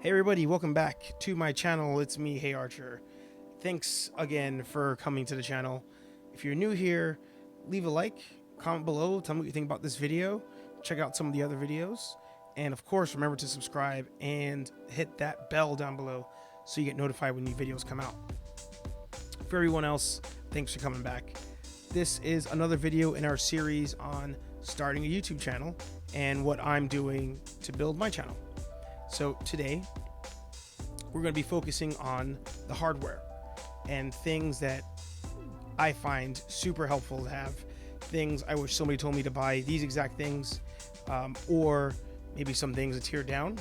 Hey everybody, welcome back to my channel. It's me, Hey Archer. Thanks again for coming to the channel. If you're new here, leave a like, comment below, tell me what you think about this video, check out some of the other videos, and of course remember to subscribe and hit that bell down below so you get notified when new videos come out. For everyone else, thanks for coming back. This is another video in our series on starting a YouTube channel and what I'm doing to build my channel. So today, we're going to be focusing on the hardware and things that I find super helpful to have. Things I wish somebody told me to buy these exact things, or maybe some things to tear down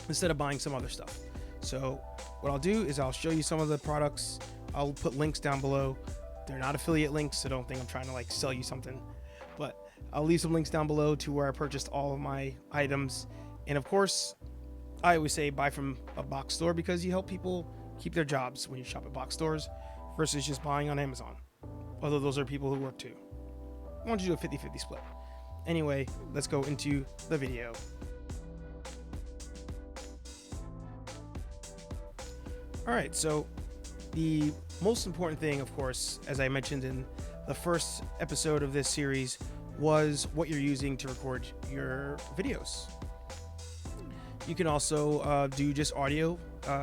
instead of buying some other stuff. So what I'll do is I'll show you some of the products. I'll put links down below. They're not affiliate links, so don't think I'm trying to like sell you something, but I'll leave some links down below to where I purchased all of my items. And of course, I always say buy from a box store because you help people keep their jobs when you shop at box stores versus just buying on Amazon. Although those are people who work too. I want you to do a 50-50 split. Anyway, let's go into the video. Alright, so the most important thing, of course, as I mentioned in the first episode of this series, was what you're using to record your videos. You can also do just audio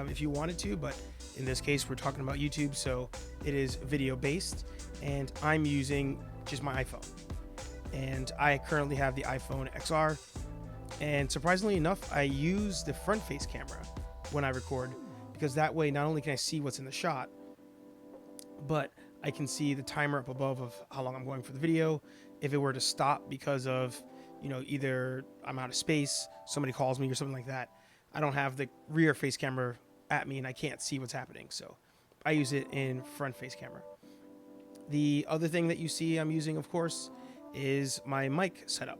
if you wanted to, but in this case we're talking about YouTube, so it is video based, and I'm using just my iPhone, and I currently have the iPhone XR, and surprisingly enough I use the front face camera when I record, because that way not only can I see what's in the shot, but I can see the timer up above of how long I'm going for the video. If it were to stop because of, you know, either I'm out of space, somebody calls me or something like that, I don't have the rear face camera at me and I can't see what's happening, so I use it in front face camera. The other thing that you see I'm using, of course, is my mic setup.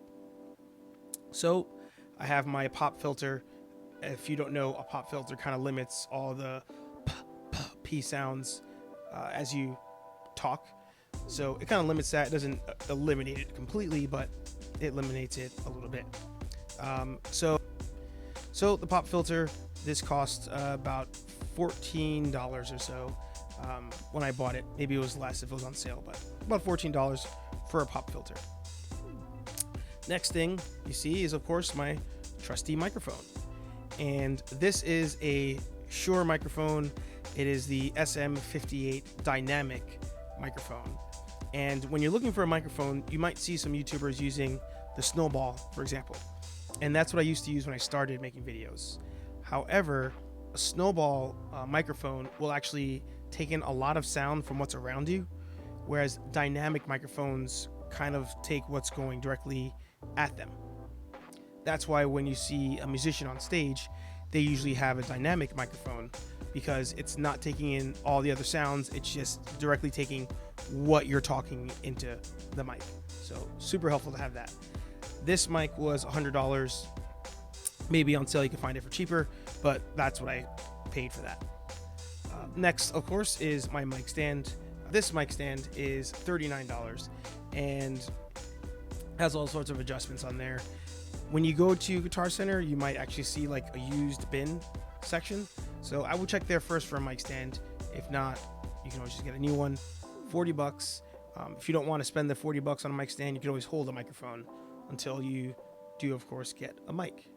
So I have my pop filter. If you don't know, a pop filter kind of limits all the p sounds as you talk. So it kind of limits that. It doesn't eliminate it completely, but it eliminates it a little bit. So the pop filter, this cost about $14 or so when I bought it. Maybe it was less if it was on sale, but about $14 for a pop filter. Next thing you see is, of course, my trusty microphone. And this is a Shure microphone. It is the SM58 dynamic microphone. And when you're looking for a microphone, you might see some YouTubers using the Snowball, for example. And that's what I used to use when I started making videos. However, a Snowball microphone will actually take in a lot of sound from what's around you, whereas dynamic microphones kind of take what's going directly at them. That's why when you see a musician on stage, they usually have a dynamic microphone, because it's not taking in all the other sounds, it's just directly taking what you're talking into the mic. So super helpful to have that. This mic was $100. Maybe on sale you can find it for cheaper, but that's what I paid for that. Next, of course, is my mic stand. This mic stand is $39 and has all sorts of adjustments on there. When you go to Guitar Center, you might actually see like a used bin section. So I would check there first for a mic stand. If not, you can always just get a new one. 40 bucks. If you don't want to spend the 40 bucks on a mic stand, you can always hold a microphone until you do, of course, get a mic.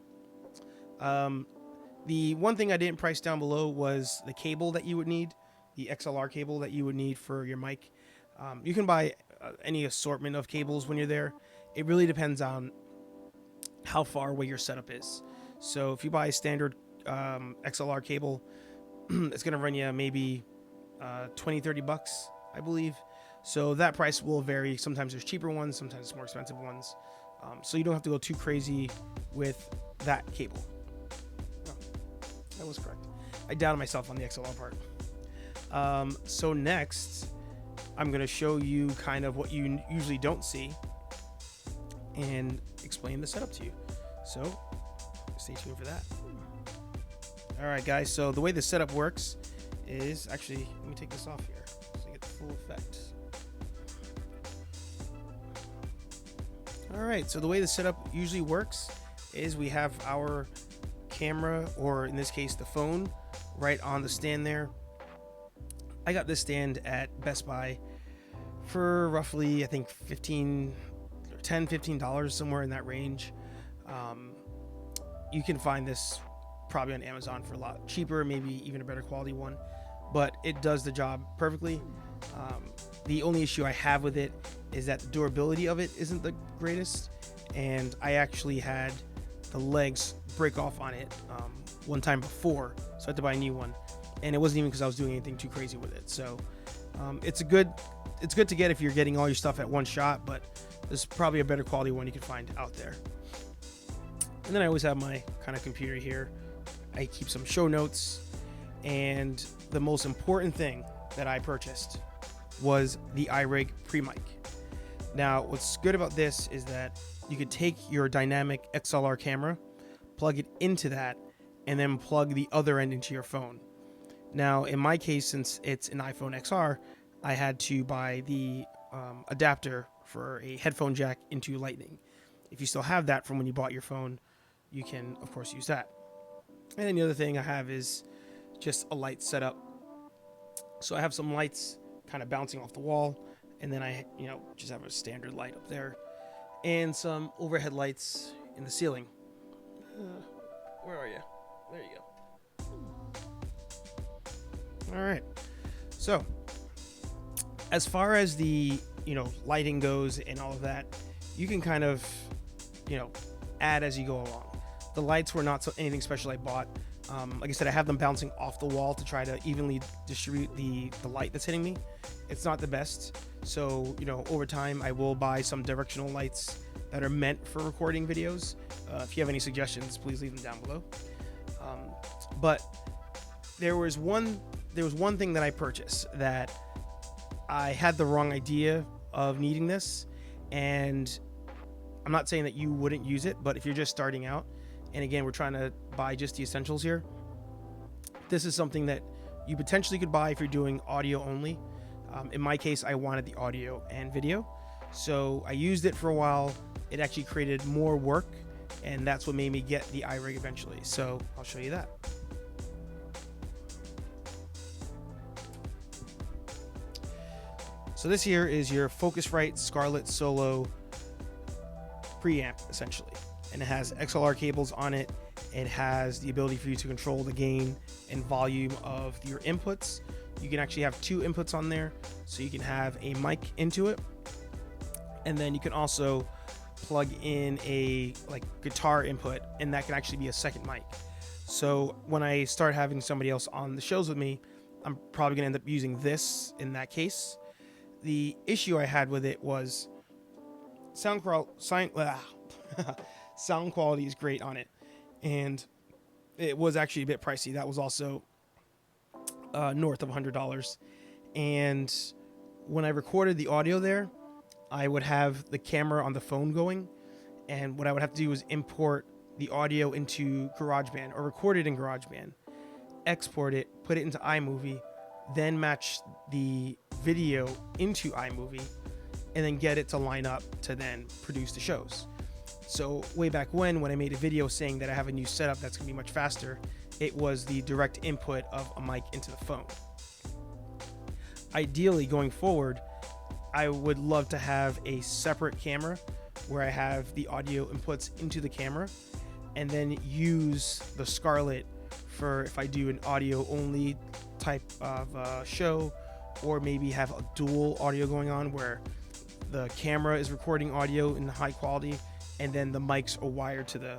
The one thing I didn't price down below was the cable that you would need, the XLR cable that you would need for your mic. You can buy any assortment of cables when you're there. It really depends on how far away your setup is. So if you buy a standard XLR cable, it's going to run you maybe 20-30 bucks, I believe. So that price will vary. Sometimes there's cheaper ones, sometimes more expensive ones. So you don't have to go too crazy with that cable. Oh, that was correct. I doubted myself on the XLR part. So next, I'm going to show you kind of what you usually don't see and explain the setup to you. So stay tuned for that. Alright guys, so the way the setup works is, actually, let me take this off here so you get the full effect. Alright, so the way the setup usually works is we have our camera, or in this case the phone, right on the stand there. I got this stand at Best Buy for roughly, I think, $15, somewhere in that range. You can find this probably on Amazon for a lot cheaper, maybe even a better quality one, but it does the job perfectly. The only issue I have with it is that the durability of it isn't the greatest, and I actually had the legs break off on it one time before, so I had to buy a new one, and it wasn't even because I was doing anything too crazy with it. So it's good to get if you're getting all your stuff at one shot, but there's probably a better quality one you can find out there. And then I always have my kind of computer here. I keep some show notes, and the most important thing that I purchased was the iRig pre-mic. Now, what's good about this is that you could take your dynamic XLR camera, plug it into that, and then plug the other end into your phone. Now, in my case, since it's an iPhone XR, I had to buy the adapter for a headphone jack into Lightning. If you still have that from when you bought your phone, you can, of course, use that. And then the other thing I have is just a light setup. So I have some lights kind of bouncing off the wall, and then I, just have a standard light up there, and some overhead lights in the ceiling. Where are you? There you go. All right. So, as far as the lighting goes and all of that, you can kind of add as you go along. The lights were not anything special I bought. Like I said, I have them bouncing off the wall to try to evenly distribute the light that's hitting me. It's not the best. So, over time, I will buy some directional lights that are meant for recording videos. If you have any suggestions, please leave them down below. But there was one thing that I purchased that I had the wrong idea of needing this. And I'm not saying that you wouldn't use it, but if you're just starting out, and again, we're trying to buy just the essentials here, this is something that you potentially could buy if you're doing audio only. In my case, I wanted the audio and video, so I used it for a while. It actually created more work, and that's what made me get the iRig eventually. So I'll show you that. So this here is your Focusrite Scarlett Solo preamp, essentially. And it has XLR cables on it. It has the ability for you to control the gain and volume of your inputs. You can actually have two inputs on there, so you can have a mic into it, and then you can also plug in a guitar input, and that can actually be a second mic. So when I start having somebody else on the shows with me, I'm probably gonna end up using this in that case. The issue I had with it was sound quality is great on it, and it was actually a bit pricey. That was also north of $100. And when I recorded the audio there, I would have the camera on the phone going, and what I would have to do was import the audio into GarageBand, or record it in GarageBand, export it, put it into iMovie, then match the video into iMovie, and then get it to line up to then produce the shows. So way back when I made a video saying that I have a new setup that's gonna be much faster, it was the direct input of a mic into the phone. Ideally, going forward, I would love to have a separate camera where I have the audio inputs into the camera, and then use the Scarlett for if I do an audio only type of show, or maybe have a dual audio going on where the camera is recording audio in high quality, and then the mics are wired to the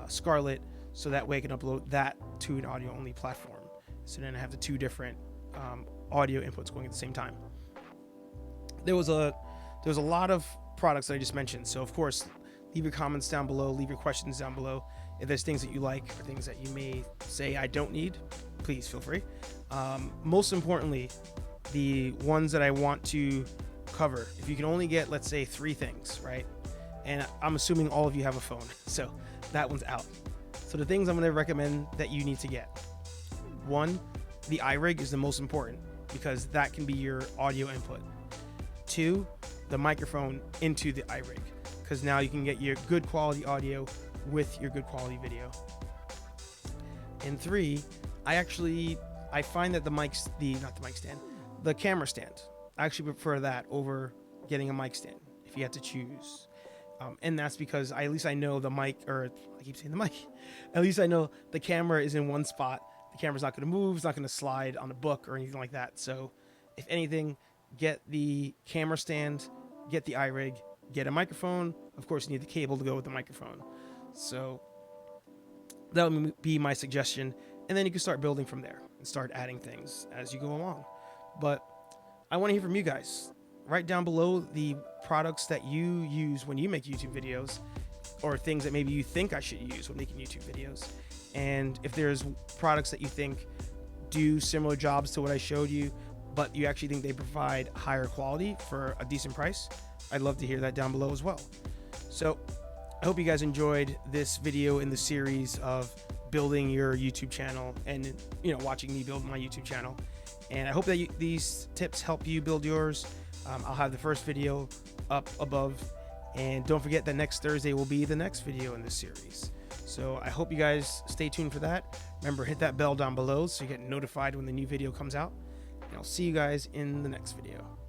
Scarlett, so that way I can upload that to an audio only platform. So then I have the two different audio inputs going at the same time. There was a lot of products that I just mentioned, so of course leave your comments down below, leave your questions down below. If there's things that you like or things that you may say I don't need, please feel free. Most importantly, the ones that I want to cover, if you can only get, let's say, 3 things, right? And I'm assuming all of you have a phone, so that one's out. So the things I'm going to recommend that you need to get: 1, the iRig is the most important, because that can be your audio input. 2, the microphone into the iRig, because now you can get your good quality audio with your good quality video. And 3, I find that the camera stand, I actually prefer that over getting a mic stand if you had to choose. And that's because at least I know the mic, or I keep saying the mic, at least I know the camera is in one spot. The camera's not going to move, it's not going to slide on a book or anything like that. So if anything, get the camera stand, get the iRig, get a microphone. Of course, you need the cable to go with the microphone. So that would be my suggestion. And then you can start building from there and start adding things as you go along. But I want to hear from you guys. Write down below the products that you use when you make YouTube videos, or things that maybe you think I should use when making YouTube videos. And if there's products that you think do similar jobs to what I showed you, but you actually think they provide higher quality for a decent price, I'd love to hear that down below as well. So I hope you guys enjoyed this video in the series of building your YouTube channel and, watching me build my YouTube channel. And I hope that these tips help you build yours. I'll have the first video up above, and don't forget that next Thursday will be the next video in this series. So I hope you guys stay tuned for that. Remember, hit that bell down below so you get notified when the new video comes out. And I'll see you guys in the next video.